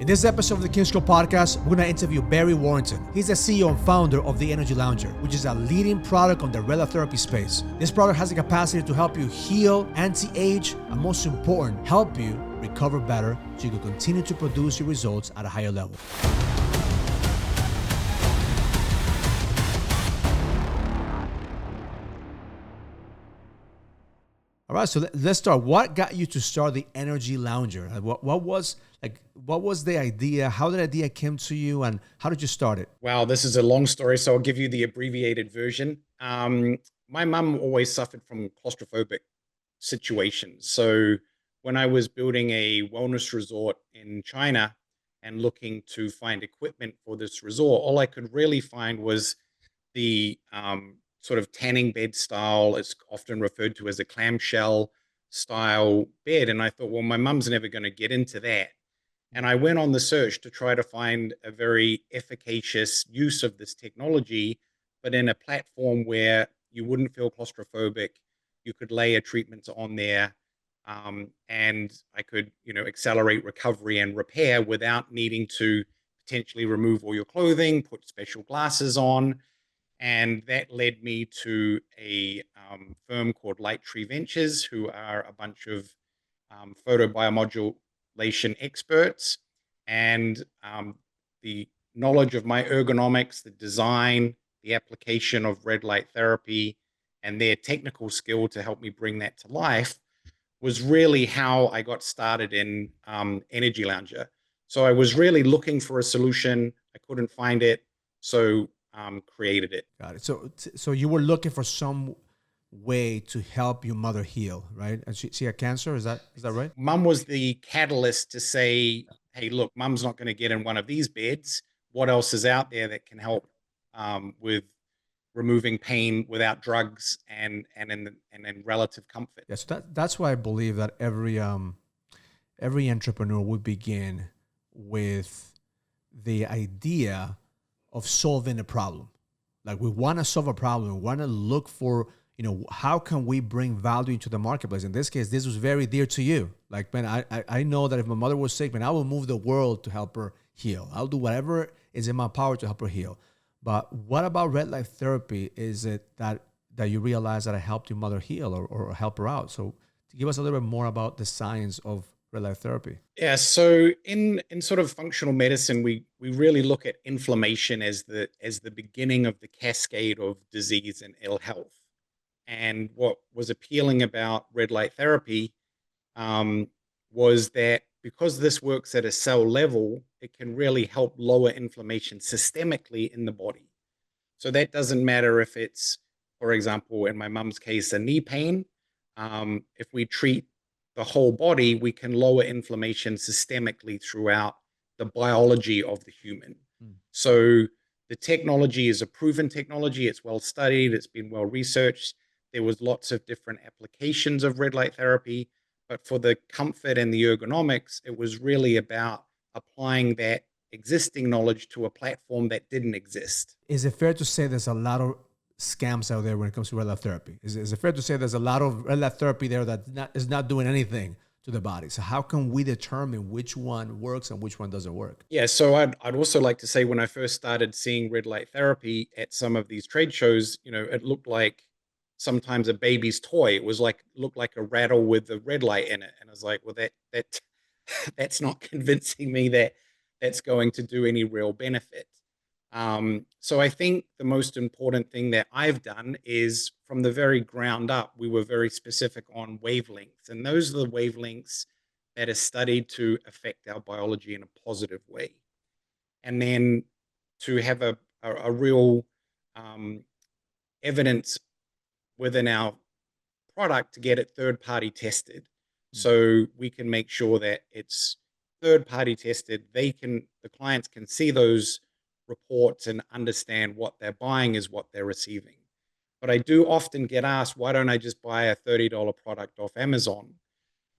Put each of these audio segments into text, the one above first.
In this episode of the King's Club podcast, we're going to interview Barry Warrington. He's the CEO and founder of the Energy Lounger, which is a leading product on the red light therapy space. This product has the capacity to help you heal, anti-age, and most important, help you recover better so you can continue to produce your results at a higher level. All right, so let's start. What got you to start the Energy Lounger? What was the idea? How did the idea came to you, and how did you start it? Wow, this is a long story, so I'll give you the abbreviated version. My mum always suffered from claustrophobic situations. So when I was building a wellness resort in China and looking to find equipment for this resort, all I could really find was the sort of tanning bed style. It's often referred to as a clamshell style bed. And I thought, well, my mum's never going to get into that. And I went on the search to try to find a very efficacious use of this technology, but in a platform where you wouldn't feel claustrophobic. You could layer treatments on there, and I could, accelerate recovery and repair without needing to potentially remove all your clothing, put special glasses on. And that led me to a firm called Lightree Ventures, who are a bunch of photobiomodulation experts. And the knowledge of my ergonomics, the design, the application of red light therapy, and their technical skill to help me bring that to life was really how I got started in Energy Lounger. So I was really looking for a solution. I couldn't find it. So created it. Got it. So you were looking for some way to help your mother heal, right? And she had cancer. Is that right? Mum was the catalyst to say, hey, look, mum's not going to get in one of these beds. What else is out there that can help with removing pain without drugs and in relative comfort? Yeah, so that's why I believe that every entrepreneur would begin with the idea of solving a problem. Like, we want to solve a problem. We want to look for, how can we bring value into the marketplace? In this case, this was very dear to you. Like, man, I know that if my mother was sick, man, I will move the world to help her heal. I'll do whatever is in my power to help her heal. But what about red light therapy? Is it that you realize that I helped your mother heal or help her out? So give us a little bit more about the science of red light therapy. Yeah, so in sort of functional medicine, we really look at inflammation as the beginning of the cascade of disease and ill health. And what was appealing about red light therapy was that because this works at a cell level, it can really help lower inflammation systemically in the body. So that doesn't matter if it's, for example, in my mum's case, a knee pain. If we treat the whole body, we can lower inflammation systemically throughout the biology of the human. So the technology is a proven technology. It's well studied. It's been well researched. There was lots of different applications of red light therapy, but for the comfort and the ergonomics, it was really about applying that existing knowledge to a platform that didn't exist. Is it fair to say there's a lot of scams out there when it comes to red light therapy? Is it fair to say there's a lot of red light therapy there that is not doing anything to the body? So how can we determine which one works and which one doesn't work? Yeah, so I'd also like to say, when I first started seeing red light therapy at some of these trade shows, it looked like sometimes a baby's toy. It was looked like a rattle with a red light in it. And I was like, well, that's not convincing me that that's going to do any real benefit. So I think the most important thing that I've done is, from the very ground up, we were very specific on wavelengths. And those are the wavelengths that are studied to affect our biology in a positive way. And then to have a real evidence within our product to get it third-party tested. So we can make sure that it's third-party tested. The clients can see those reports and understand what they're buying is what they're receiving. But I do often get asked, why don't I just buy a $30 product off Amazon?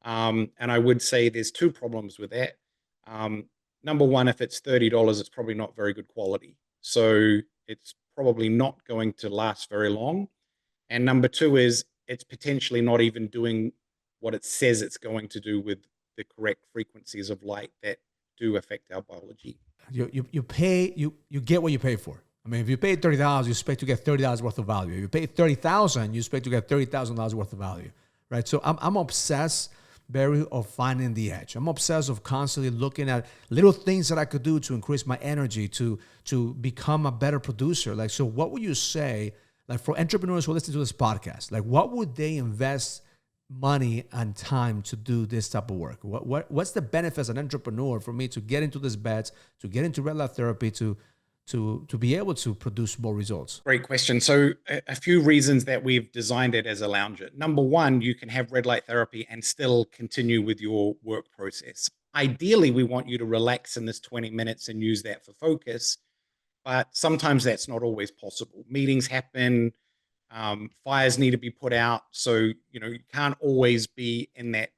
And I would say there's two problems with that. Number one, if it's $30, it's probably not very good quality. So it's probably not going to last very long. And number two is, it's potentially not even doing what it says it's going to do with the correct frequencies of light that do affect our biology. You get what you pay for. I mean, if you pay $30, you expect to get $30 worth of value. If you pay $30,000, you expect to get $30,000 worth of value, right? So I'm obsessed, Barry, of finding the edge. I'm obsessed of constantly looking at little things that I could do to increase my energy, to become a better producer. Like, so what would you say, like for entrepreneurs who listen to this podcast, like what would they invest money and time to do this type of work? What's the benefit as an entrepreneur for me to get into this bets, to get into red light therapy, to be able to produce more results? Great question. So a few reasons that we've designed it as a lounger. Number one, you can have red light therapy and still continue with your work process. Ideally, we want you to relax in this 20 minutes and use that for focus, but sometimes that's not always possible. Meetings happen, fires need to be put out. So, you can't always be in that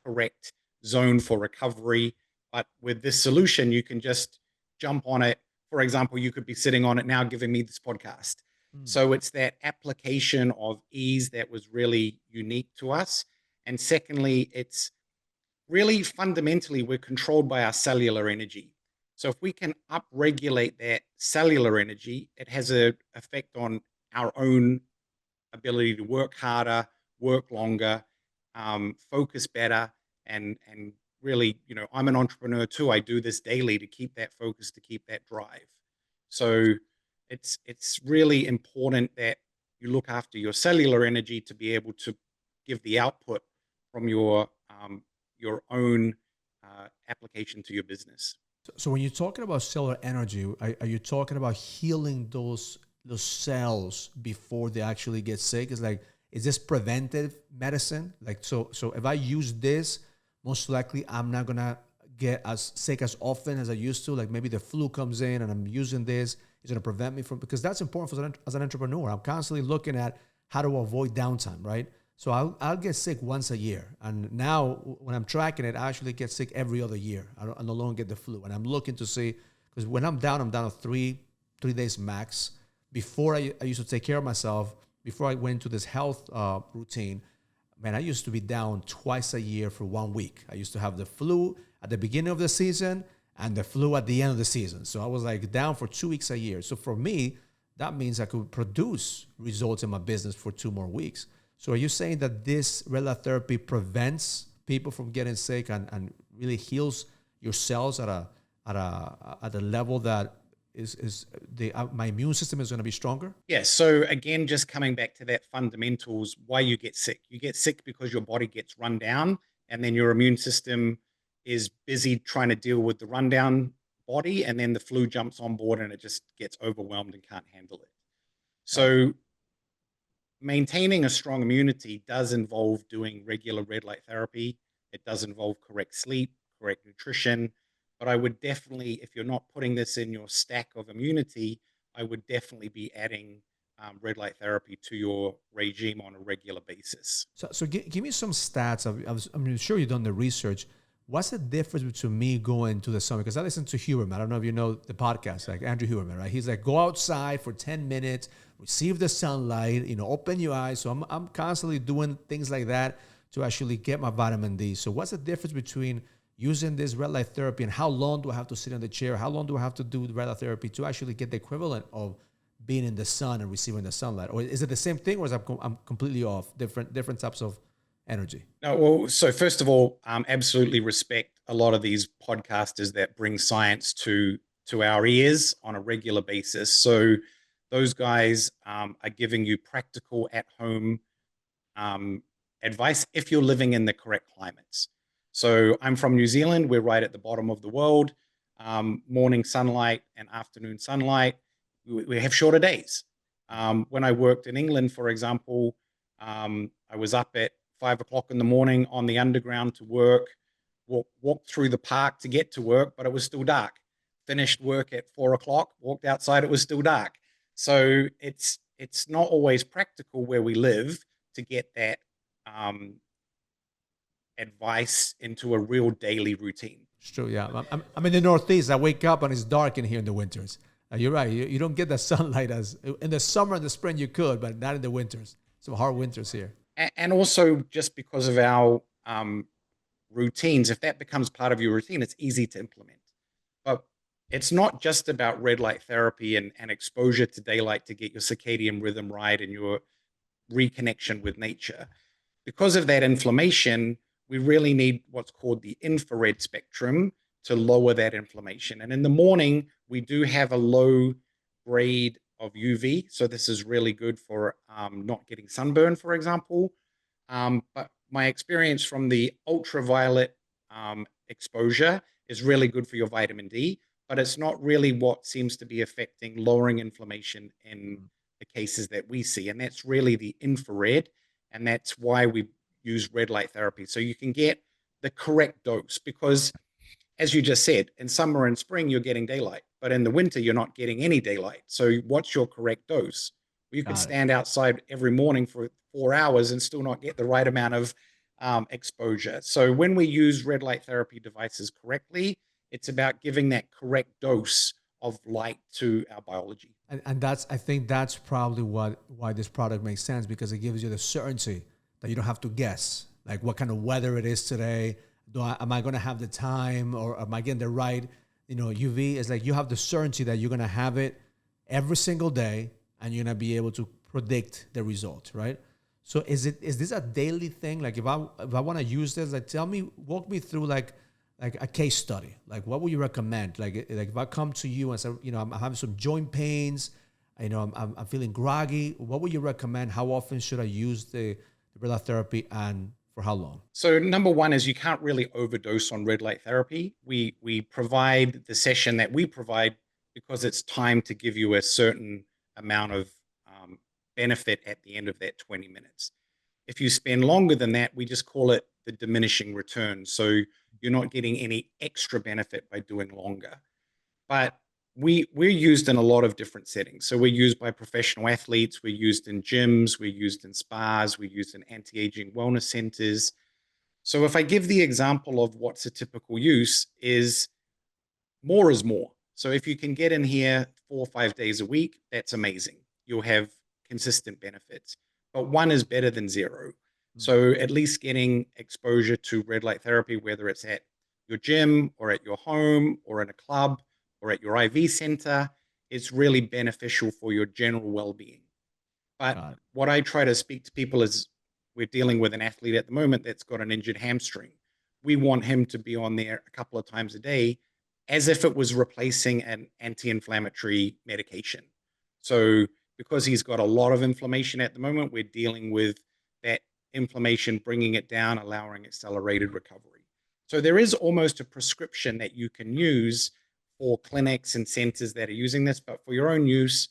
correct zone for recovery. But with this solution, you can just jump on it. For example, you could be sitting on it now giving me this podcast. So it's that application of ease that was really unique to us. And secondly, it's really fundamentally, we're controlled by our cellular energy. So if we can upregulate that cellular energy, it has an effect on our own ability to work harder, work longer, focus better, and really, I'm an entrepreneur too. I do this daily to keep that focus, to keep that drive. So it's really important that you look after your cellular energy to be able to give the output from your own application to your business. So when you're talking about cellular energy, are you talking about healing those cells before they actually get sick? Is this preventive medicine? Like, so if I use this, most likely I'm not gonna get as sick as often as I used to. Like maybe the flu comes in and I'm using this, it's gonna prevent me from, because that's important as an entrepreneur. I'm constantly looking at how to avoid downtime, right? So I'll get sick once a year. And now when I'm tracking it, I actually get sick every other year. I no longer get the flu. And I'm looking to see, because when I'm down to three days max. Before I used to take care of myself, before I went into this health routine, man, I used to be down twice a year for 1 week. I used to have the flu at the beginning of the season and the flu at the end of the season. So I was like down for 2 weeks a year. So for me, that means I could produce results in my business for 2 more weeks. So are you saying that this red light therapy prevents people from getting sick and really heals your cells at a level that my immune system is going to be stronger? Yeah. So again, just coming back to that fundamentals, why you get sick. You get sick because your body gets run down, and then your immune system is busy trying to deal with the rundown body, and then the flu jumps on board and it just gets overwhelmed and can't handle it. So maintaining a strong immunity does involve doing regular red light therapy. It does involve correct sleep, correct nutrition. But I would definitely, if you're not putting this in your stack of immunity, I would definitely be adding red light therapy to your regime on a regular basis. So give me some stats. I'm sure you've done the research. What's the difference between me going to the summit? Because I listen to Huberman. I don't know if you know the podcast, like Andrew Huberman, right? He's like, go outside for 10 minutes, receive the sunlight, open your eyes. So I'm constantly doing things like that to actually get my vitamin D. So what's the difference between using this red light therapy and how long do I have to sit in the chair? How long do I have to do the red light therapy to actually get the equivalent of being in the sun and receiving the sunlight? Or is it the same thing, or is I'm completely off, different types of energy? No, well, so first of all, absolutely respect a lot of these podcasters that bring science to our ears on a regular basis. So those guys are giving you practical at-home advice if you're living in the correct climates. So I'm from New Zealand. We're right at the bottom of the world. Morning sunlight and afternoon sunlight. We have shorter days. When I worked in England, for example, I was up at 5 o'clock in the morning on the underground to work, walked through the park to get to work, but it was still dark. Finished work at 4 o'clock, walked outside, it was still dark. So it's not always practical where we live to get that advice into a real daily routine. It's true, yeah. I'm in the Northeast. I wake up and it's dark in here in the winters. You're right. You don't get the sunlight as in the summer and the spring you could, but not in the winters. Some hard winters here. And also just because of our routines, if that becomes part of your routine, it's easy to implement. It's not just about red light therapy and exposure to daylight to get your circadian rhythm right and your reconnection with nature. Because of that inflammation, we really need what's called the infrared spectrum to lower that inflammation. And in the morning, we do have a low grade of UV. So this is really good for not getting sunburn, for example. But my experience from the ultraviolet exposure is really good for your vitamin D, but it's not really what seems to be affecting lowering inflammation in the cases that we see. And that's really the infrared. And that's why we use red light therapy. So you can get the correct dose because, as you just said, in summer and spring, you're getting daylight, but in the winter, you're not getting any daylight. So what's your correct dose? You could Got it. stand outside every morning for 4 hours and still not get the right amount of exposure. So when we use red light therapy devices correctly, it's about giving that correct dose of light to our biology. And that's, I think that's probably why this product makes sense, because it gives you the certainty that you don't have to guess like what kind of weather it is today. Am I going to have the time, or am I getting the right, UV? It's like you have the certainty that you're going to have it every single day, and you're going to be able to predict the result, right? So is this a daily thing? Like if I want to use this, like walk me through like a case study. Like what would you recommend? Like if I come to you and say, I'm having some joint pains, I'm feeling groggy. What would you recommend? How often should I use the red light therapy, and for how long? So number one is you can't really overdose on red light therapy. We provide the session that we provide because it's time to give you a certain amount of benefit at the end of that 20 minutes. If you spend longer than that, we just call it the diminishing return. So you're not getting any extra benefit by doing longer. But we're used in a lot of different settings. So we're used by professional athletes, we're used in gyms, we're used in spas, we're used in anti-aging wellness centers. So if I give the example of what's a typical use is more is more. So if you can get in here 4 or 5 days a week, that's amazing. You'll have consistent benefits. But one is better than zero. So at least getting exposure to red light therapy, whether it's at your gym or at your home or in a club or at your IV center, is really beneficial for your general well-being. But Got it. what I try to speak to people is we're dealing with an athlete at the moment that's got an injured hamstring. We want him to be on there a couple of times a day as if it was replacing an anti-inflammatory medication. So because he's got a lot of inflammation at the moment, we're dealing with that inflammation, bringing it down, allowing accelerated recovery. So there is almost a prescription that you can use for clinics and centers that are using this, but for your own use,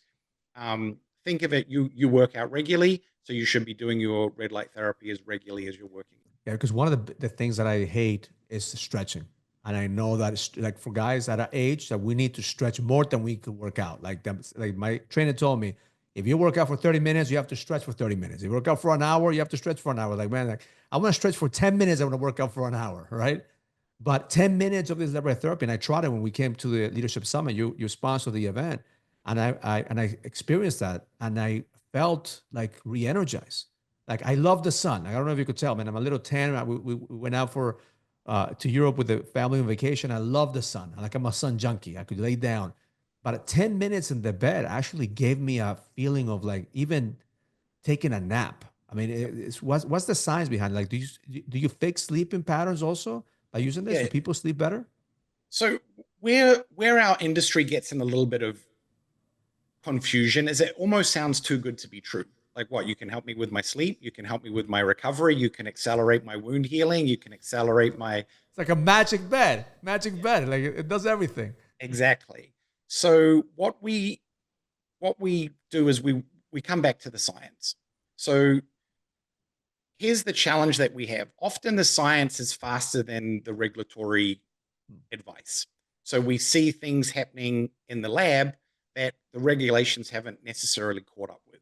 think of it, you work out regularly, so you should be doing your red light therapy as regularly as you're working. Yeah, because one of the things that I hate is stretching. And I know that it's like for guys at our age that we need to stretch more than we could work out. Like my trainer told me, if you work out for 30 minutes, you have to stretch for 30 minutes. If you work out for an hour, you have to stretch for an hour. Like, man, like I want to stretch for 10 minutes. I want to work out for an hour, right? But 10 minutes of this level therapy, and I tried it when we came to the Leadership Summit. You sponsored the event, and I experienced that, and I felt like re-energized. Like I love the sun. I don't know if you could tell, man. I'm a little tan. We went out for to Europe with the family on vacation. I love the sun. Like I'm a sun junkie. I could lay down, but at 10 minutes in the bed actually gave me a feeling of like even taking a nap. I mean, what's the science behind it? Like, do you fix sleeping patterns also by using this? Do Yeah. people sleep better? So where our industry gets in a little bit of confusion is it almost sounds too good to be true. Like what? You can help me with my sleep, you can help me with my recovery, you can accelerate my wound healing, you can accelerate my It's like a magic bed, magic bed. Like it does everything. exactly. So what we do is we come back to the science. So here's the challenge that we have. Often the science is faster than the regulatory advice. So we see things happening in the lab that the regulations haven't necessarily caught up with.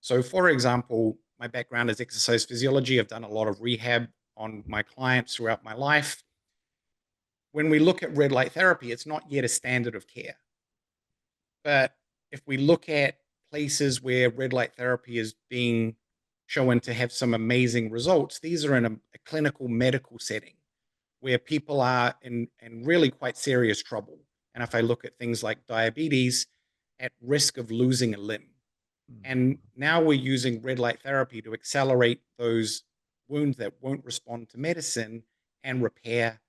So for example, my background is exercise physiology. I've done a lot of rehab on my clients throughout my life. When we look at red light therapy, it's not yet a standard of care. But if we look at places where red light therapy is being shown to have some amazing results, these are in a clinical medical setting where people are in really quite serious trouble. And if I look at things like diabetes, at risk of losing a limb. And now we're using red light therapy to accelerate those wounds that won't respond to medicine and repair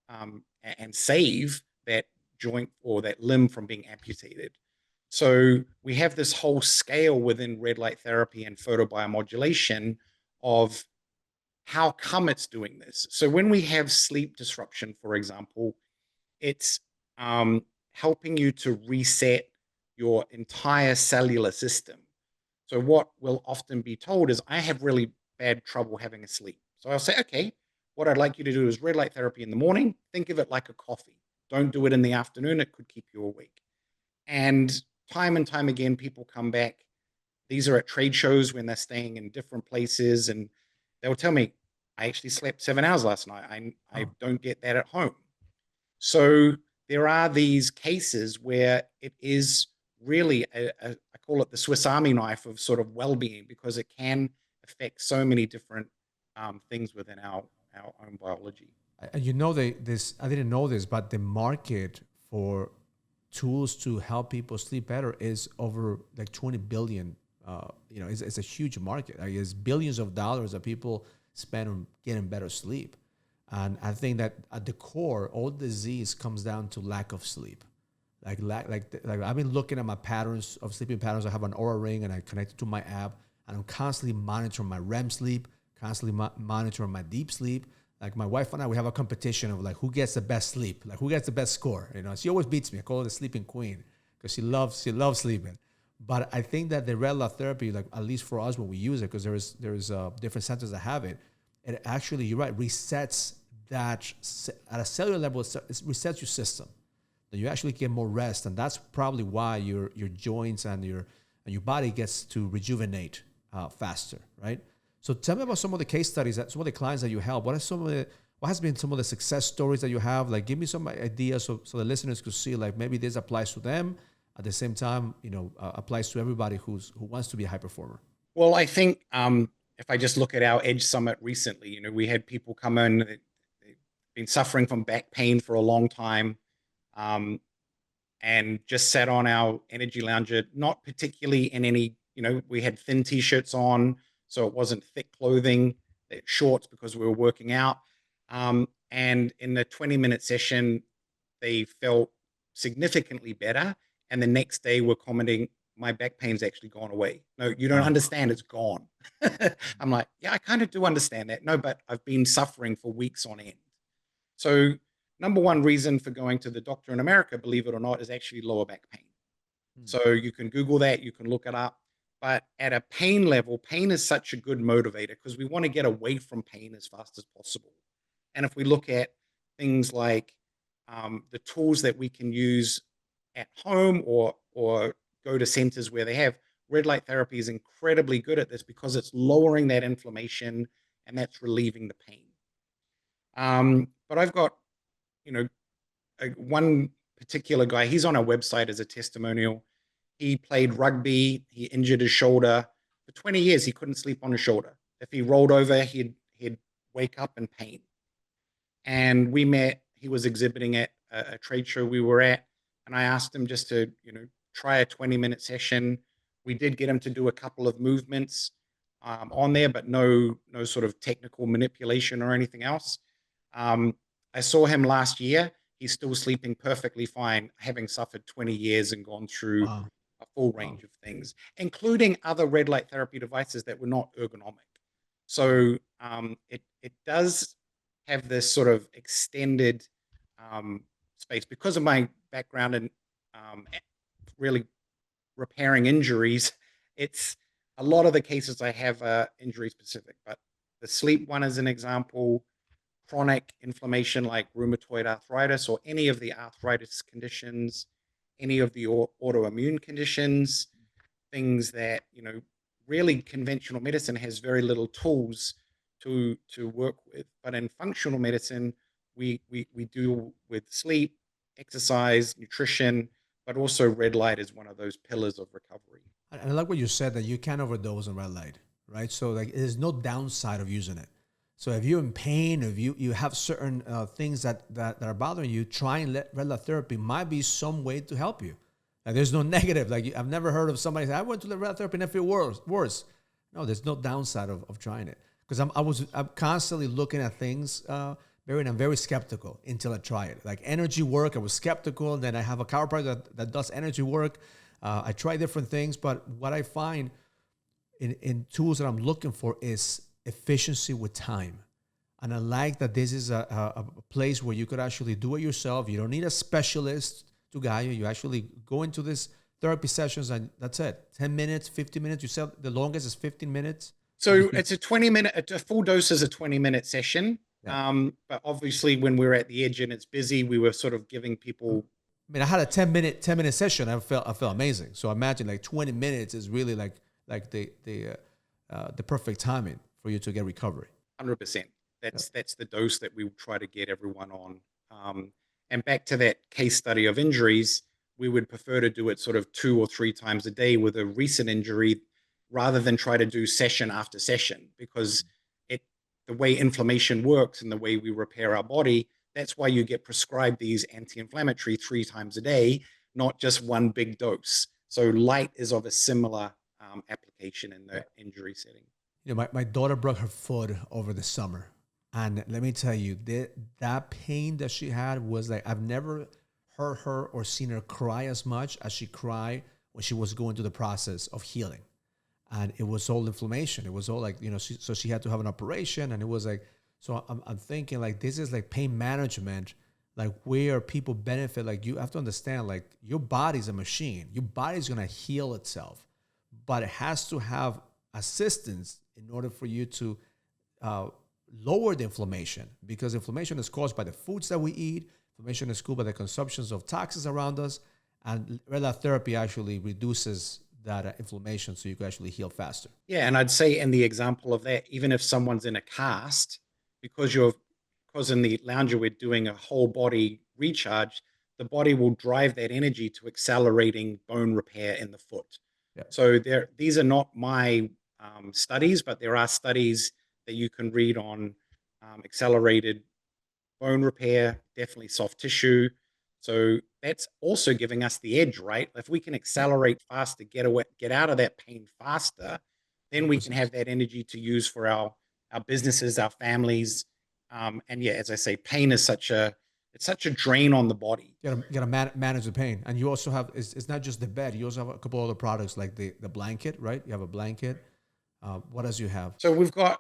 and save that joint or that limb from being amputated. So we have this whole scale within red light therapy and photobiomodulation of how come it's doing this. So when we have sleep disruption, for example, it's helping you to reset your entire cellular system. So what we'll often be told is, I have really bad trouble having a sleep. So I'll say, okay, what I'd like you to do is red light therapy in the morning. Think of it like a coffee. Don't do it in the afternoon. It could keep you awake. And time again, people come back. These are at trade shows when they're staying in different places, and they'll tell me, I actually slept 7 hours last night. I don't get that at home. So there are these cases where it is really, I call it the Swiss Army knife of sort of well-being, because it can affect so many different things within our own biology. And this, I didn't know this, but the market for tools to help people sleep better is over like 20 billion. It's a huge market. Like, it's billions of dollars that people spend on getting better sleep. And I think that at the core, all disease comes down to lack of sleep. Like I've been looking at my patterns of sleeping patterns. I have an Aura ring and I connect it to my app, and I'm constantly monitoring my REM sleep, constantly monitoring my deep sleep. Like, my wife and I, we have a competition of like who gets the best sleep, like who gets the best score. She always beats me. I call her the sleeping queen because she loves sleeping. But I think that the red light therapy, like at least for us when we use it, because there's different centers that have it, it actually, you're right, resets that at a cellular level. It resets your system. That you actually get more rest, and that's probably why your joints and your body gets to rejuvenate faster, right? So tell me about some of the case studies, some of the clients that you help. What has been some of the success stories that you have? Like, give me some ideas so the listeners could see, like, maybe this applies to them at the same time, applies to everybody who wants to be a high performer. Well, I think if I just look at our Edge Summit recently, we had people come in, they've been suffering from back pain for a long time, and just sat on our energy lounger, not particularly in any, we had thin t-shirts on, so it wasn't thick clothing, shorts, because we were working out. And in the 20-minute session, they felt significantly better. And the next day were commenting, my back pain's actually gone away. No, you don't understand, it's gone. I'm like, yeah, I kind of do understand that. No, but I've been suffering for weeks on end. So number one reason for going to the doctor in America, believe it or not, is actually lower back pain. So you can Google that, you can look it up. But at a pain level, pain is such a good motivator because we want to get away from pain as fast as possible. And if we look at things like the tools that we can use at home or go to centers where they have, red light therapy is incredibly good at this because it's lowering that inflammation and that's relieving the pain. But I've got, one particular guy, he's on our website as a testimonial. He played rugby. He injured his shoulder. For 20 years, he couldn't sleep on his shoulder. If he rolled over, he'd wake up in pain. And we met. He was exhibiting at a trade show we were at. And I asked him just to, try a 20-minute session. We did get him to do a couple of movements on there, but no sort of technical manipulation or anything else. I saw him last year. He's still sleeping perfectly fine, having suffered 20 years and gone through a full range of things, including other red light therapy devices that were not ergonomic. So it does have this sort of extended space because of my background in really repairing injuries. It's a lot of the cases I have are injury specific, but the sleep one is an example. Chronic inflammation like rheumatoid arthritis or any of the arthritis conditions, any of the autoimmune conditions, things that, really conventional medicine has very little tools to work with. But in functional medicine, we do with sleep, exercise, nutrition, but also red light is one of those pillars of recovery. I like what you said, that you can't overdose on red light, right? So like, there's no downside of using it. So if you're in pain, if you have certain things that are bothering you, trying red light therapy might be some way to help you. Like there's no negative. Like I've never heard of somebody say, I went to the red light therapy and I feel worse. No, there's no downside of trying it. Because I'm constantly looking at things, Barry, and I'm very skeptical until I try it. Like energy work, I was skeptical. Then I have a chiropractor that does energy work. I try different things, but what I find in tools that I'm looking for is efficiency with time. And I like that this is a place where you could actually do it yourself. You don't need a specialist to guide you. You actually go into this therapy sessions and that's it. 10 minutes, 15 minutes. You said the longest is 15 minutes. So it's a 20-minute, a full dose is a 20-minute session. Yeah. But obviously when we're at the edge and it's busy, we were sort of giving people. I mean, I had a 10-minute session. I felt amazing. So imagine like 20 minutes is really like the perfect timing for you to get recovery. 100%. That's the dose that we try to get everyone on. And back to that case study of injuries, we would prefer to do it sort of 2 or 3 times a day with a recent injury rather than try to do session after session, because the way inflammation works and the way we repair our body, that's why you get prescribed these anti-inflammatory 3 times a day, not just one big dose. So light is of a similar application in the injury setting. You know, my daughter broke her foot over the summer. And let me tell you, that pain that she had was like, I've never heard her or seen her cry as much as she cried when she was going through the process of healing. And it was all inflammation. It was all like, you know, so she had to have an operation. And it was like, so I'm thinking like, this is like pain management, like where people benefit. Like you have to understand, like your body's a machine. Your body's going to heal itself, but it has to have assistance in order for you to lower the inflammation, because inflammation is caused by the foods that we eat. Inflammation is caused by the consumptions of toxins around us. And red light therapy actually reduces that inflammation so you can actually heal faster. Yeah, and I'd say in the example of that, even if someone's in a cast, because in the lounger we're doing a whole body recharge, the body will drive that energy to accelerating bone repair in the foot. Yeah. So these are not my studies, but there are studies that you can read on accelerated bone repair, definitely soft tissue. So that's also giving us the edge, right? If we can accelerate faster, get out of that pain faster, then we can have that energy to use for our businesses, our families. And yeah, as I say, pain is such a drain on the body. You gotta manage the pain. And you also have, it's not just the bed. You also have a couple other products like the blanket, right? You have a blanket. What else you have? So we've got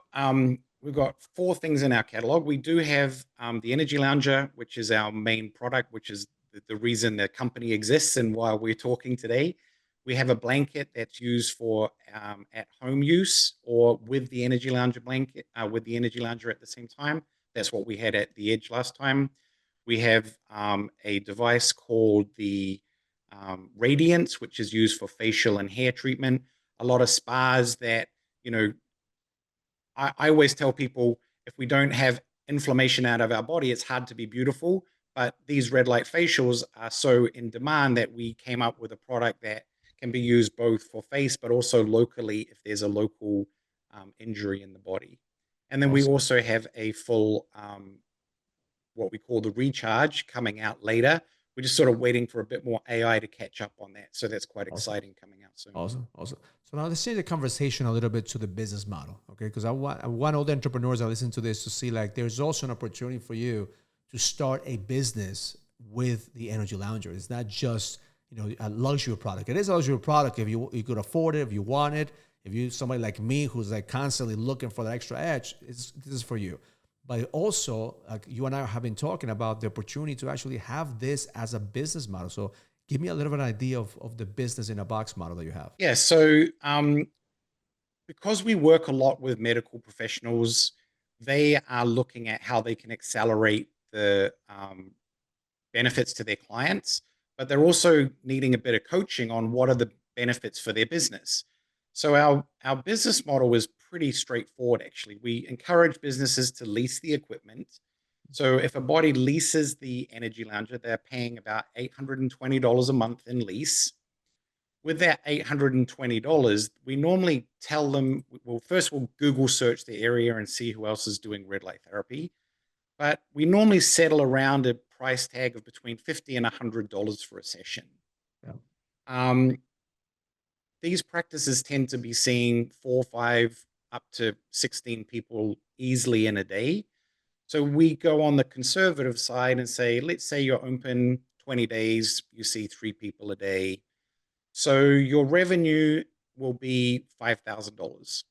4 things in our catalog. We do have the Energy Lounger, which is our main product, which is the reason the company exists and why we're talking today. We have a blanket that's used for at-home use or with the Energy Lounger blanket, with the Energy Lounger at the same time. That's what we had at the Edge last time. We have a device called the Radiance, which is used for facial and hair treatment. A lot of spas that, you know, I always tell people, if we don't have inflammation out of our body, it's hard to be beautiful. But these red light facials are so in demand that we came up with a product that can be used both for face, but also locally if there's a local injury in the body. And then we also have a full, what we call the recharge coming out later. We're just sort of waiting for a bit more AI to catch up on that. So that's quite exciting coming out soon. Awesome. So now let's change the conversation a little bit to the business model, okay? Because I want all the entrepreneurs that listen to this to see like there's also an opportunity for you to start a business with the Energy Lounger. It's not just, you know, a luxury product. It is a luxury product if you could afford it, if you want it. If you're somebody like me who's like constantly looking for that extra edge, this is for you. But also, like you and I have been talking about the opportunity to actually have this as a business model. So give me a little bit of an idea of the business in a box model that you have. Yeah, so because we work a lot with medical professionals, they are looking at how they can accelerate the benefits to their clients, but they're also needing a bit of coaching on what are the benefits for their business. So our business model is pretty straightforward, actually. We encourage businesses to lease the equipment. So if a body leases the Energy Lounger, they're paying about $820 a month in lease. with that $820, we normally tell them, well, first we'll Google search the area and see who else is doing red light therapy. But we normally settle around a price tag of between $50 and $100 for a session. Yeah. These practices tend to be seeing 4, 5, up to 16 people easily in a day. So we go on the conservative side and say, let's say you're open 20 days, you see 3 people a day. So your revenue will be $5,000.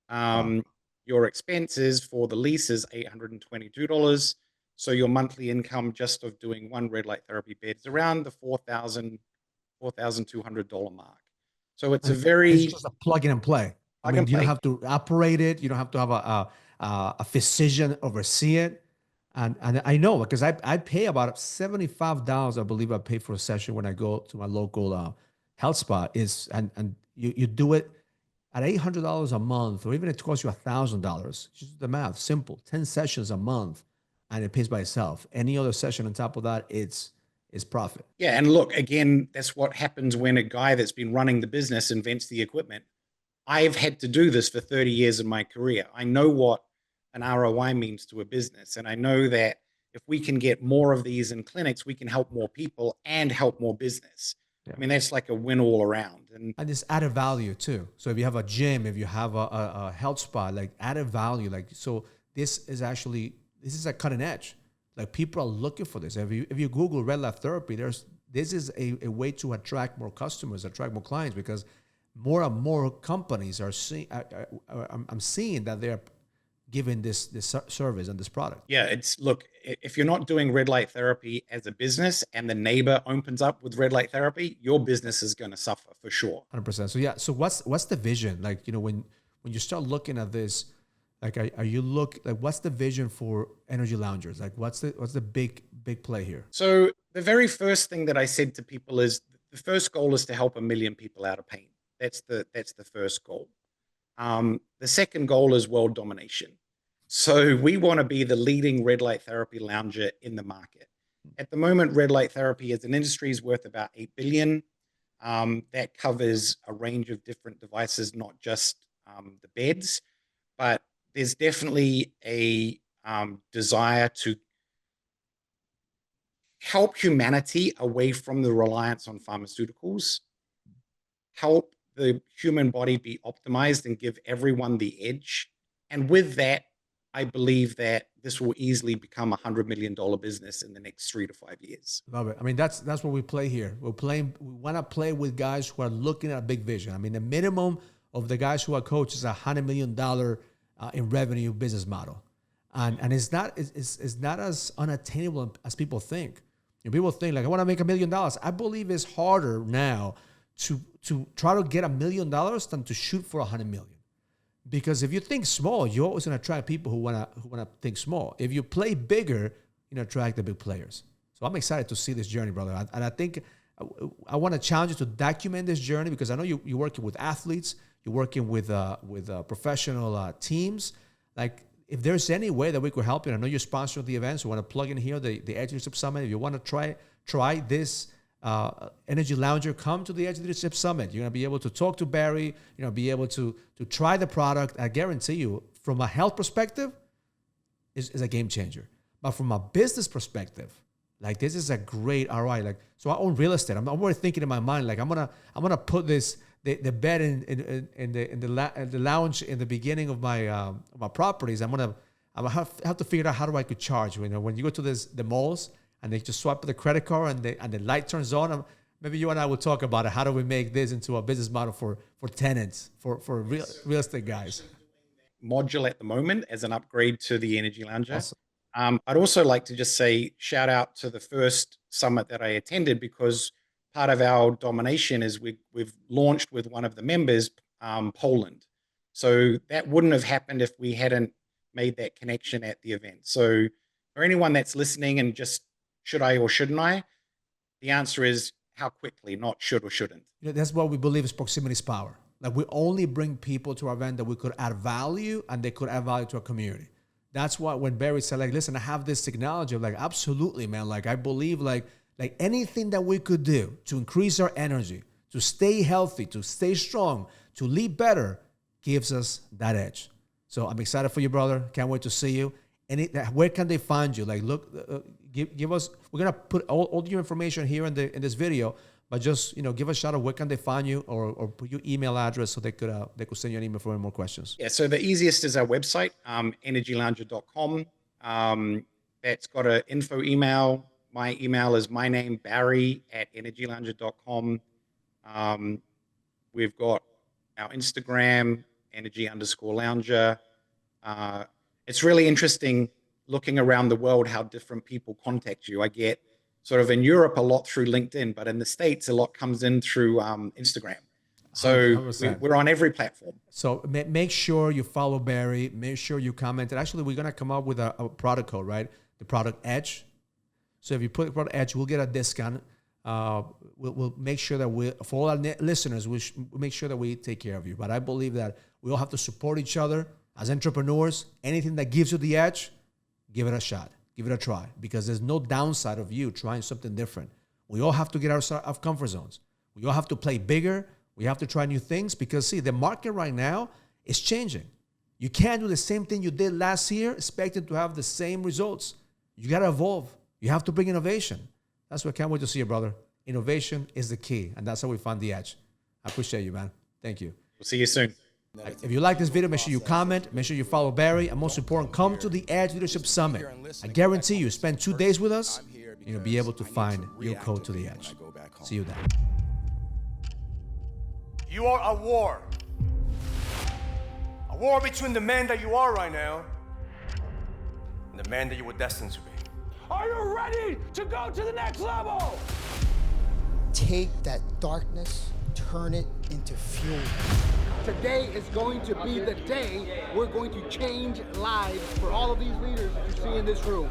Wow. Your expenses for the lease is $822. So your monthly income just of doing one red light therapy bed is around the $4,200 mark. So it's a And it's very just a plug in and play. I plug mean, and you don't play. have to operate it. You don't have to have a physician oversee it. And I know because I pay about $75, I believe I pay for a session when I go to my local health spa. And you do it at $800 a month, or even it costs you $1,000. Just the math, simple. 10 sessions a month, and it pays by itself. Any other session on top of that, it's profit. Yeah, and look, again, that's what happens when a guy that's been running the business invents the equipment. I've had to do this for 30 years of my career. I know what an ROI means to a business. And I know that if we can get more of these in clinics, we can help more people and help more business. Yeah. I mean, that's like a win all around. And it's added value too. So if you have a gym, if you have a health spa, like added value, like, so this is a cutting edge. Like people are looking for this. If you Google red light therapy, this is a way to attract more customers, attract more clients, because more and more companies are seeing. I'm seeing that they're giving this service and this product. Yeah, look, if you're not doing red light therapy as a business and the neighbor opens up with red light therapy, your business is going to suffer for sure. 100%. So yeah. So what's the vision? Like, when you start looking at this, like, what's the vision for energy loungers? Like, what's the big play here? So the very first thing that I said to people is the first goal is to help 1 million people out of pain. That's the first goal. The second goal is world domination. So we want to be the leading red light therapy lounger in the market. At the moment, red light therapy as an industry is worth about $8 billion. That covers a range of different devices, not just the beds, but there's definitely a desire to help humanity away from the reliance on pharmaceuticals, help the human body be optimized and give everyone the edge. And with that, I believe that this will easily become $100 million business in the next 3 to 5 years. Love it. I mean, that's what we play here. We want to play with guys who are looking at a big vision. I mean, the minimum of the guys who are coaches is $100 million in revenue business model. And it's not as unattainable as people think. People think like, I want to make $1 million. I believe it's harder now to try to get $1 million than to shoot for 100 million. Because if you think small, you're always going to attract people who want to think small. If you play bigger, you attract the big players. So I'm excited to see this journey, brother. And I think I want to challenge you to document this journey, because I know you're working with athletes, you're working with professional teams. Like, if there's any way that we could help you, I know you're sponsoring the event, so I want to plug in here the Edge Leadership Summit. If you want to try this Energy Lounger, come to the Edge Leadership Summit. You're going to be able to talk to Barry, be able to try the product. I guarantee you, from a health perspective, is a game changer. But from a business perspective, like, this is a great ROI. Like, so I own real estate. I'm already thinking in my mind, like, I'm gonna put the bed in the lounge in the beginning of my properties. I'm gonna have to figure out how I could charge. When you go to the malls and they just swipe the credit card and the light turns on. Maybe you and I will talk about it. How do we make this into a business model for tenants, for real estate guys? Module at the moment as an upgrade to the Energy Lounger. Awesome. I'd also like to just say shout out to the first summit that I attended, because part of our domination is we've launched with one of the members, Poland. So that wouldn't have happened if we hadn't made that connection at the event. So for anyone that's listening and just should I or shouldn't I, the answer is how quickly, not should or shouldn't. That's what we believe is proximity is power. Like, we only bring people to our event that we could add value, and they could add value to our community. That's why when Barry said, like, listen, I have this technology, I'm like, absolutely, man. Like, I believe like anything that we could do to increase our energy, to stay healthy, to stay strong, to lead better, gives us that edge. So I'm excited for you, brother. Can't wait to see you. And where can they find you? Like, look, give us. We're gonna put all your information here in this video, but just give a shout out. Where can they find you, or put your email address so they could send you an email for any more questions. Yeah. So the easiest is our website, energylounger.com. That's got an info email. My email is my name, Barry@energylounger.com. We've got our Instagram, energy_lounger. It's really interesting looking around the world how different people contact you. I get sort of in Europe a lot through LinkedIn, but in the States a lot comes in through Instagram. So we're on every platform. So make sure you follow Barry. Make sure you comment. And actually, we're going to come up with a product code, right? The product Edge. So if you put the product Edge, we'll get a discount. We'll make sure that for all our listeners, we'll make sure that we take care of you. But I believe that we all have to support each other as entrepreneurs. Anything that gives you the edge, give it a shot. Give it a try. Because there's no downside of you trying something different. We all have to get out of comfort zones. We all have to play bigger. We have to try new things because, see, the market right now is changing. You can't do the same thing you did last year expecting to have the same results. You got to evolve. You have to bring innovation. That's what I can't wait to see you, brother. Innovation is the key, and that's how we find the edge. I appreciate you, man. Thank you. We'll see you soon. If you like this video, make sure you comment, make sure you follow Barry, and most important, come to the Edge Leadership Summit. I guarantee you, spend 2 days with us, and you'll be able to find your code to the edge. See you then. You are a war. A war between the man that you are right now and the man that you were destined to be. Are you ready to go to the next level? Take that darkness, turn it into fuel. Today is going to be the day we're going to change lives for all of these leaders that you see in this room.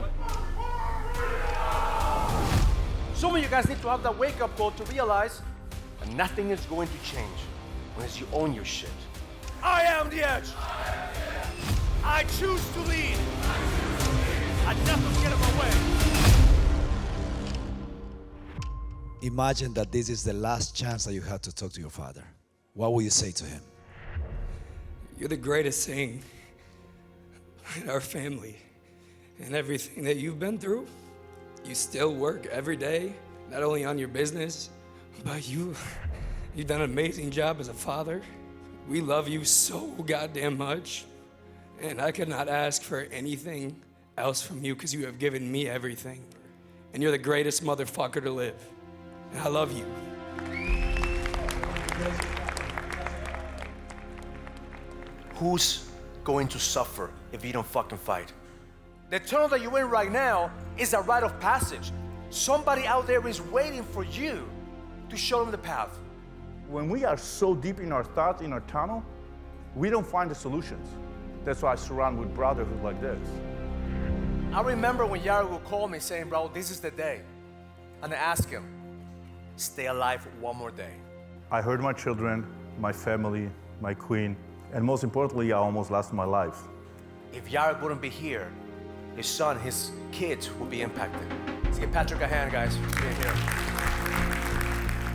Some of you guys need to have that wake-up call to realize that nothing is going to change unless you own your shit. I am the edge. I choose to lead. I never get in my way. Imagine that this is the last chance that you have to talk to your father. What will you say to him? You're the greatest thing in our family, and everything that you've been through. You still work every day, not only on your business, but you've done an amazing job as a father. We love you so goddamn much, and I could not ask for anything else from you because you have given me everything, and you're the greatest motherfucker to live, and I love you. Who's going to suffer if you don't fucking fight? The tunnel that you're in right now is a rite of passage. Somebody out there is waiting for you to show them the path. When we are so deep in our thoughts, in our tunnel, we don't find the solutions. That's why I surround with brotherhood like this. I remember when Yara would call me saying, bro, this is the day. And I asked him, stay alive one more day. I heard my children, my family, my queen, and most importantly, I almost lost my life. If Yara wouldn't be here, his son, his kids would be impacted. Let's give Patrick a hand, guys, for being here.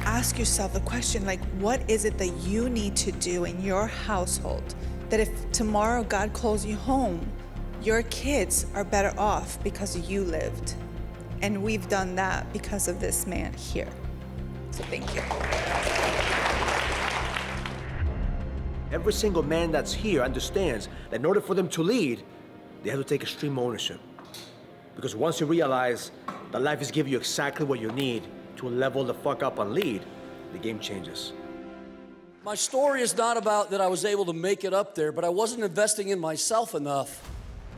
Ask yourself the question, like, what is it that you need to do in your household that if tomorrow God calls you home, your kids are better off because you lived? And we've done that because of this man here. So thank you. Every single man that's here understands that in order for them to lead, they have to take extreme ownership. Because once you realize that life is giving you exactly what you need to level the fuck up and lead, the game changes. My story is not about that I was able to make it up there, but I wasn't investing in myself enough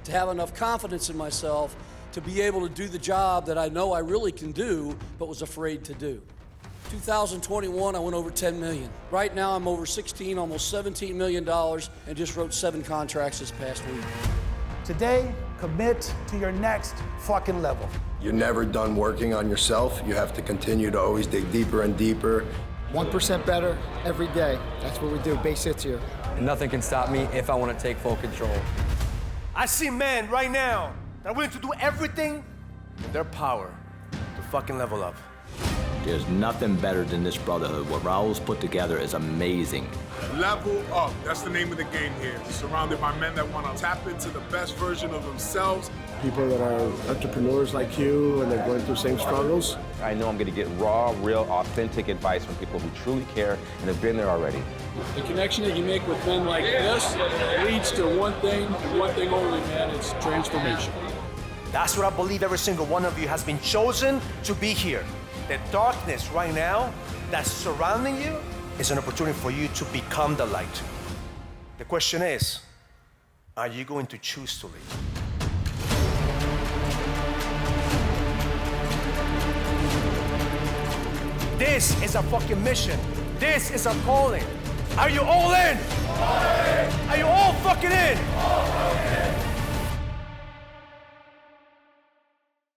to have enough confidence in myself to be able to do the job that I know I really can do, but was afraid to do. 2021, I went over 10 million. Right now, I'm over 16, almost $17 million, and just wrote 7 contracts this past week. Today, commit to your next fucking level. You're never done working on yourself. You have to continue to always dig deeper and deeper. 1% better every day. That's what we do. Base hits here. And nothing can stop me if I want to take full control. I see men right now that are willing to do everything in their power to fucking level up. There's nothing better than this brotherhood. What Raul's put together is amazing. Level up, that's the name of the game here. Surrounded by men that want to tap into the best version of themselves. People that are entrepreneurs like you and they're going through the same struggles. I know I'm going to get raw, real, authentic advice from people who truly care and have been there already. The connection that you make with men like this leads to one thing and one thing only, man, it's transformation. That's what I believe every single one of you has been chosen to be here. The darkness right now that's surrounding you is an opportunity for you to become the light. The question is, are you going to choose to lead? This is a fucking mission. This is a calling. Are you all in? All in. Are you all fucking in? All in.